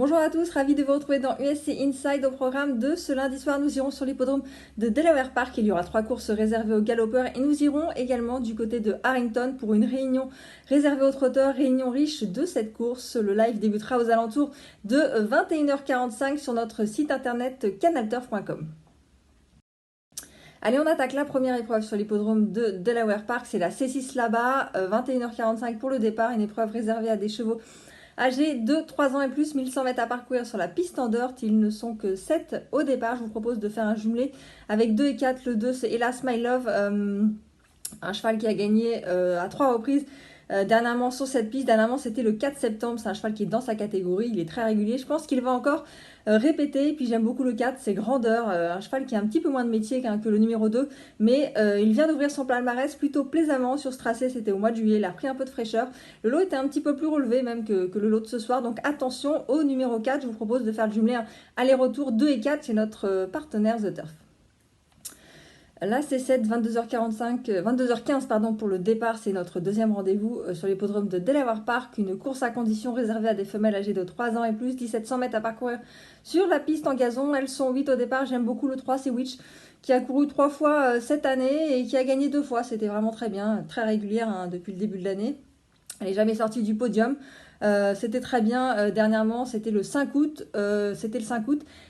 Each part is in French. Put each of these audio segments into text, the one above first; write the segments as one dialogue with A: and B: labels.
A: Bonjour à tous, ravi de vous retrouver dans USC Inside. Au programme de ce lundi soir, nous irons sur l'hippodrome de Delaware Park. Il y aura 3 courses réservées aux galopeurs et nous irons également du côté de Harrington pour une réunion réservée aux trotteurs, réunion riche de cette course. Le live débutera aux alentours de 21h45 sur notre site internet canalturf.com. Allez, on attaque la première épreuve sur l'hippodrome de Delaware Park, c'est la C6 là-bas, 21h45 pour le départ, une épreuve réservée à des chevaux âgés de 3 ans et plus, 1100 mètres à parcourir sur la piste en dirt. Ils ne sont que 7 au départ. Je vous propose de faire un jumelé avec 2 et 4. Le 2, c'est Hélas My Love, un cheval qui a gagné à 3 reprises. Dernièrement sur cette piste, dernièrement c'était le 4 septembre, c'est un cheval qui est dans sa catégorie, il est très régulier, je pense qu'il va encore répéter, puis j'aime beaucoup le 4, c'est grandeur, un cheval qui a un petit peu moins de métier que le numéro 2, mais il vient d'ouvrir son palmarès plutôt plaisamment sur ce tracé, c'était au mois de juillet, il a repris un peu de fraîcheur, le lot était un petit peu plus relevé même que le lot de ce soir, donc attention au numéro 4, je vous propose de faire le jumelé aller-retour 2 et 4 chez notre partenaire The Turf. Là, c'est 7, 22h15 pardon, pour le départ. C'est notre deuxième rendez-vous sur l'hippodrome de Delaware Park. Une course à condition réservée à des femelles âgées de 3 ans et plus. 1700 mètres à parcourir sur la piste en gazon. Elles sont 8 au départ. J'aime beaucoup le 3, c'est Witch, qui a couru 3 fois cette année et qui a gagné 2 fois. C'était vraiment très bien, très régulière depuis le début de l'année. Elle n'est jamais sortie du podium. C'était très bien dernièrement, c'était le 5 août.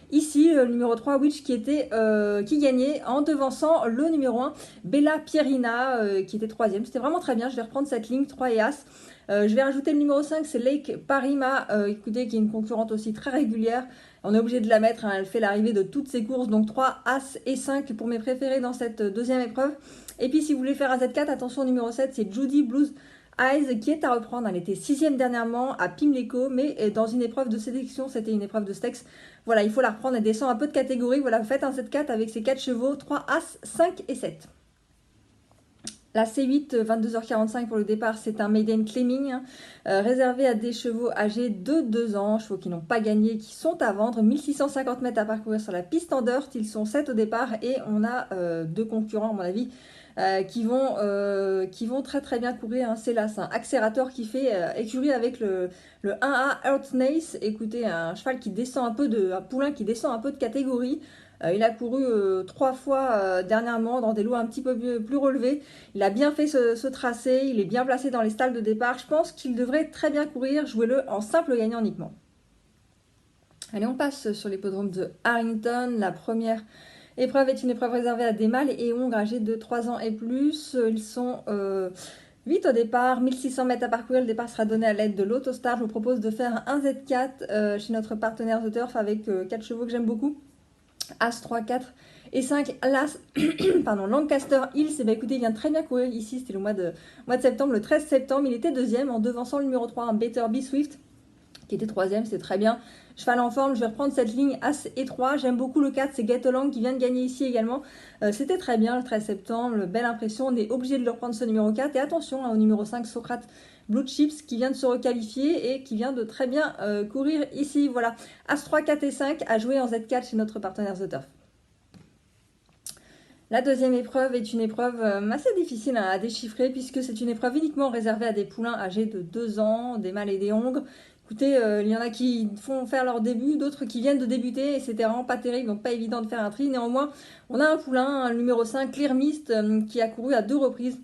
A: Ici, le numéro 3, Witch, qui gagnait en devançant le numéro 1, Bella Pierina, qui était 3e. C'était vraiment très bien. Je vais reprendre cette ligne 3 et As. Je vais rajouter le numéro 5, c'est Lake Parima, écoutez, qui est une concurrente aussi très régulière. On est obligé de la mettre, hein, elle fait l'arrivée de toutes ses courses. Donc 3, As et 5 pour mes préférés dans cette deuxième épreuve. Et puis si vous voulez faire AZ4, attention au numéro 7, c'est Judy Blues Eyes qui est à reprendre. Elle était 6e dernièrement à Pimlico, mais dans une épreuve de sélection, c'était une épreuve de Stex. Voilà, il faut la reprendre, elle descend un peu de catégorie. Voilà, faites un Z4 avec ses 4 chevaux, 3 As, 5 et 7. La C8, 22h45 pour le départ, c'est un Maiden Claiming, réservé à des chevaux âgés de 2 ans, chevaux qui n'ont pas gagné, qui sont à vendre. 1650 mètres à parcourir sur la piste en dirt, ils sont 7 au départ et on a 2 concurrents à mon avis. Qui vont très très bien courir. Hein. C'est là, c'est un accélérateur qui fait écurie avec le 1A Earthnace. Écoutez, un cheval qui descend un poulain qui descend un peu de catégorie. Il a couru 3 fois dernièrement dans des lots un petit peu plus relevés. Il a bien fait ce tracé, il est bien placé dans les stalles de départ. Je pense qu'il devrait très bien courir. Jouez-le en simple gagnant uniquement. Allez, on passe sur l'hippodrome de Harrington. La première épreuve est une épreuve réservée à des mâles et hongres âgés de 3 ans et plus. Ils sont 8 au départ, 1600 mètres à parcourir. Le départ sera donné à l'aide de l'Autostar. Je vous propose de faire un Z4 chez notre partenaire The Turf avec 4 chevaux que j'aime beaucoup. As, 3, 4 et 5. Las, pardon, Lancaster Hills. Et bien écoutez, il vient très bien courir ici. C'était le mois de septembre, le 13 septembre. Il était 2e en devançant le numéro 3, un Better Be Swift, qui était 3e, c'est très bien. Cheval en forme, je vais reprendre cette ligne As et 3. J'aime beaucoup le 4, c'est Get Along qui vient de gagner ici également. C'était très bien le 13 septembre, belle impression. On est obligé de le reprendre ce numéro 4. Et attention au numéro 5, Socrate Blue Chips, qui vient de se requalifier et qui vient de très bien courir ici. Voilà, As 3, 4 et 5 à jouer en Z4 chez notre partenaire The Turf. La deuxième épreuve est une épreuve assez difficile à déchiffrer puisque c'est une épreuve uniquement réservée à des poulains âgés de 2 ans, des mâles et des hongres. Écoutez, il y en a qui font faire leur début, d'autres qui viennent de débuter et c'était vraiment pas terrible, donc pas évident de faire un tri. Néanmoins, on a un poulain, le numéro 5, Clear Mist, qui a couru à 2 reprises.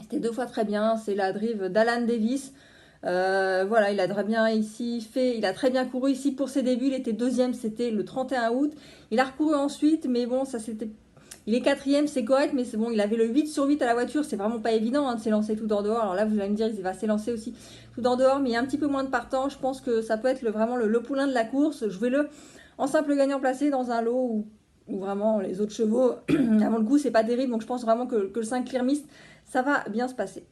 A: C'était 2 fois très bien, c'est la drive d'Alan Davis. Voilà, il a très bien il a très bien couru ici pour ses débuts. Il était 2e, c'était le 31 août. Il a recouru ensuite, mais bon, ça c'était. Il est 4e, c'est correct, mais c'est bon, il avait le 8 sur 8 à la voiture, c'est vraiment pas évident hein, de s'élancer tout en dehors. Alors là, vous allez me dire, il va s'élancer aussi tout en dehors, mais il y a un petit peu moins de partants. Je pense que ça peut être vraiment le poulain de la course. Jouez-le en simple gagnant placé dans un lot où vraiment les autres chevaux, avant le coup, c'est pas terrible. Donc je pense vraiment que le 5 Clear Mist, ça va bien se passer.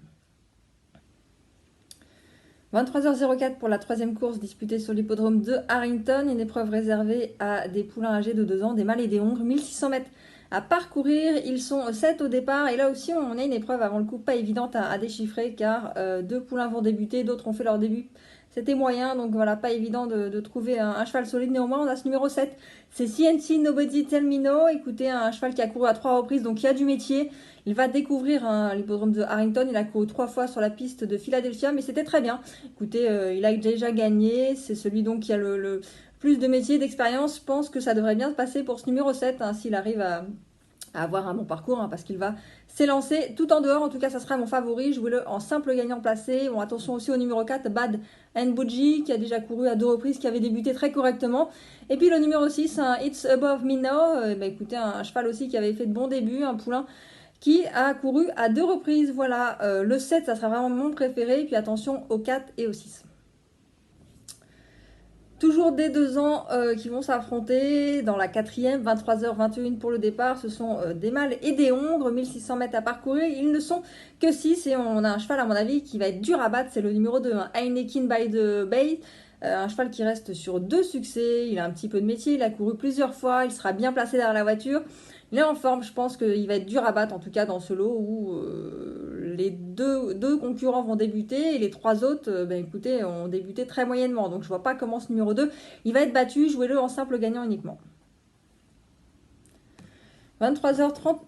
A: 23h04 pour la troisième course disputée sur l'hippodrome de Harrington, une épreuve réservée à des poulains âgés de 2 ans, des mâles et des hongres, 1600 mètres à parcourir. Ils sont 7 au départ et là aussi on a une épreuve avant le coup pas évidente à déchiffrer car 2 poulains vont débuter, d'autres ont fait leur début c'était moyen, donc voilà, pas évident de trouver un cheval solide. Néanmoins, on a ce numéro 7, c'est CNC Nobody Tell Me No. Écoutez, un cheval qui a couru à 3 reprises, donc il y a du métier. Il va découvrir l'hippodrome de Harrington. Il a couru 3 fois sur la piste de Philadelphia, mais c'était très bien. Écoutez, il a déjà gagné. C'est celui donc qui a le plus de métier, d'expérience. Je pense que ça devrait bien se passer pour ce numéro 7, s'il arrive à avoir un bon parcours, parce qu'il va s'élancer tout en dehors. En tout cas, ça sera mon favori. Jouez-le en simple gagnant placé. Bon, attention aussi au numéro 4, Bad and Bougie, qui a déjà couru à 2 reprises, qui avait débuté très correctement. Et puis le numéro 6, It's Above Me Now. Écoutez, un cheval aussi qui avait fait de bons débuts, un poulain qui a couru à 2 reprises. Voilà, le 7, ça sera vraiment mon préféré. Et puis attention au 4 et au 6. Toujours des 2 ans qui vont s'affronter dans la 4e, 23h21 pour le départ. Ce sont des mâles et des hongres, 1600 mètres à parcourir. Ils ne sont que 6 et on a un cheval à mon avis qui va être dur à battre. C'est le numéro 2, Heineken by the Bay. Un cheval qui reste sur 2 succès. Il a un petit peu de métier, il a couru plusieurs fois, il sera bien placé derrière la voiture. Il est en forme, je pense qu'il va être dur à battre, en tout cas dans ce lot où les deux concurrents vont débuter et les 3 autres, écoutez, ont débuté très moyennement. Donc je vois pas comment ce numéro 2, il va être battu. Jouez-le en simple gagnant uniquement. 23h30,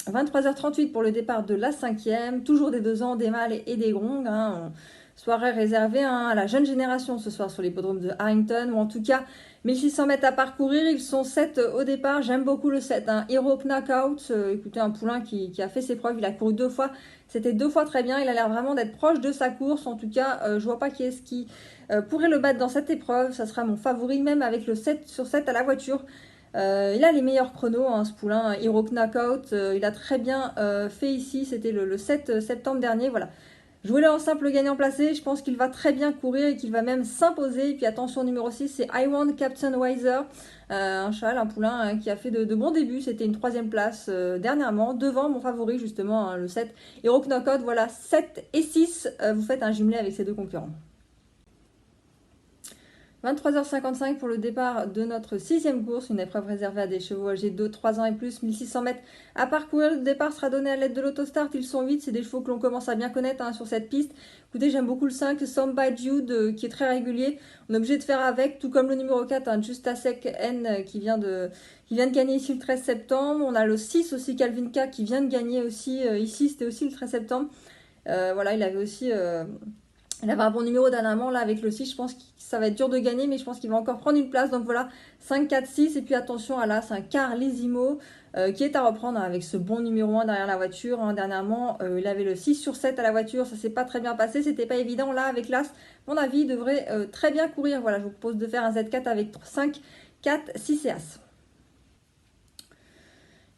A: 23h38 pour le départ de la 5e. Toujours des 2 ans, des mâles et des grongs. Soirée réservée à la jeune génération ce soir sur l'hippodrome de Harrington, ou en tout cas 1600 mètres à parcourir. Ils sont 7 au départ. J'aime beaucoup le 7, Hero Knockout. Écoutez, un poulain qui a fait ses preuves. Il a couru 2 fois. C'était 2 fois très bien. Il a l'air vraiment d'être proche de sa course. En tout cas, je vois pas qui est-ce qui pourrait le battre dans cette épreuve. Ça sera mon favori, même avec le 7 sur 7 à la voiture. Il a les meilleurs chronos, ce poulain, Hero Knockout. Il a très bien fait ici. C'était le 7 septembre dernier. Voilà. Jouez-le en simple gagnant placé, je pense qu'il va très bien courir et qu'il va même s'imposer. Et puis attention, numéro 6, c'est I Want Captain Wiser, un cheval, un poulain qui a fait de bons débuts. C'était une 3e place dernièrement, devant mon favori justement, le 7, Hero Knockout. Voilà, 7 et 6, vous faites un jumelé avec ces 2 concurrents. 23h55 pour le départ de notre 6e course, une épreuve réservée à des chevaux âgés de 3 ans et plus, 1600 mètres à parcourir. Le départ sera donné à l'aide de l'autostart, ils sont 8, c'est des chevaux que l'on commence à bien connaître sur cette piste. Écoutez, j'aime beaucoup le 5, Some by Jude, qui est très régulier, on est obligé de faire avec, tout comme le numéro 4, Justasek N, qui vient de gagner ici le 13 septembre. On a le 6 aussi, Calvin K, qui vient de gagner aussi ici, c'était aussi le 13 septembre. Voilà, il avait aussi... Il avait un bon numéro dernièrement, là avec le 6, je pense que ça va être dur de gagner, mais je pense qu'il va encore prendre une place. Donc voilà, 5, 4, 6, et puis attention à l'As, un Carlesimo qui est à reprendre avec ce bon numéro 1 derrière la voiture. Dernièrement, il avait le 6 sur 7 à la voiture, ça s'est pas très bien passé, c'était pas évident. Là avec l'As, mon avis, il devrait très bien courir. Voilà, je vous propose de faire un Z4 avec 5, 4, 6 et As.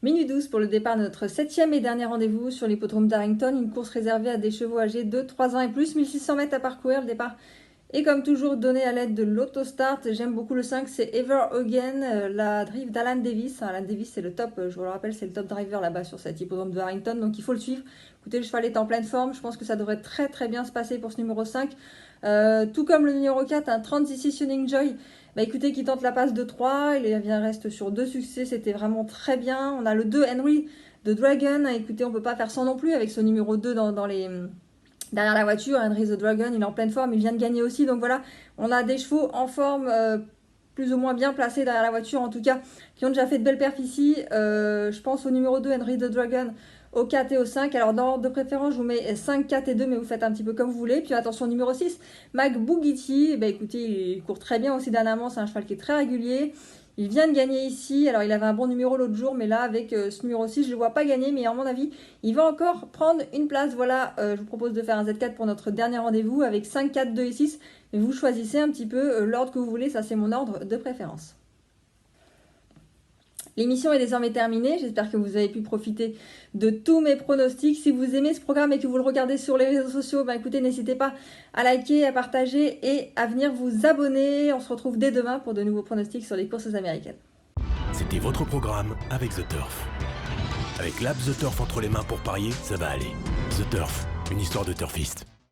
A: Minute 12 pour le départ de notre 7e et dernier rendez-vous sur l'hippodrome d'Harrington, une course réservée à des chevaux âgés de 3 ans et plus, 1600 mètres à parcourir. Le départ est comme toujours donné à l'aide de l'autostart. J'aime beaucoup le 5, c'est Ever Again, la drive d'Alan Davis. Alan Davis, c'est le top, je vous le rappelle, c'est le top driver là-bas sur cet hippodrome de Harrington, donc il faut le suivre. Écoutez, le cheval est en pleine forme, je pense que ça devrait très très bien se passer pour ce numéro 5. Tout comme le numéro 4, un Transitioning Joy. Écoutez, qui tente la passe de 3, il reste sur 2 succès, c'était vraiment très bien. On a le 2, Henry the Dragon. Écoutez, on ne peut pas faire sans non plus avec ce numéro 2 derrière la voiture. Henry the Dragon, il est en pleine forme, il vient de gagner aussi. Donc voilà, on a des chevaux en forme, plus ou moins bien placés derrière la voiture, en tout cas, qui ont déjà fait de belles perfs ici. Je pense au numéro 2, Henry the Dragon, au 4 et au 5. Alors dans l'ordre de préférence, je vous mets 5, 4 et 2, mais vous faites un petit peu comme vous voulez. Puis attention, numéro 6, Mac Bougiti. Écoutez, il court très bien aussi dernièrement, c'est un cheval qui est très régulier. Il vient de gagner ici, alors il avait un bon numéro l'autre jour, mais là avec ce numéro 6, je ne le vois pas gagner, mais à mon avis, il va encore prendre une place. Voilà, je vous propose de faire un Z4 pour notre dernier rendez-vous avec 5, 4, 2 et 6. Mais vous choisissez un petit peu l'ordre que vous voulez, ça c'est mon ordre de préférence. L'émission est désormais terminée, j'espère que vous avez pu profiter de tous mes pronostics. Si vous aimez ce programme et que vous le regardez sur les réseaux sociaux, écoutez, n'hésitez pas à liker, à partager et à venir vous abonner. On se retrouve dès demain pour de nouveaux pronostics sur les courses américaines.
B: C'était votre programme avec The Turf. Avec l'app The Turf entre les mains pour parier, ça va aller. The Turf, une histoire de turfiste.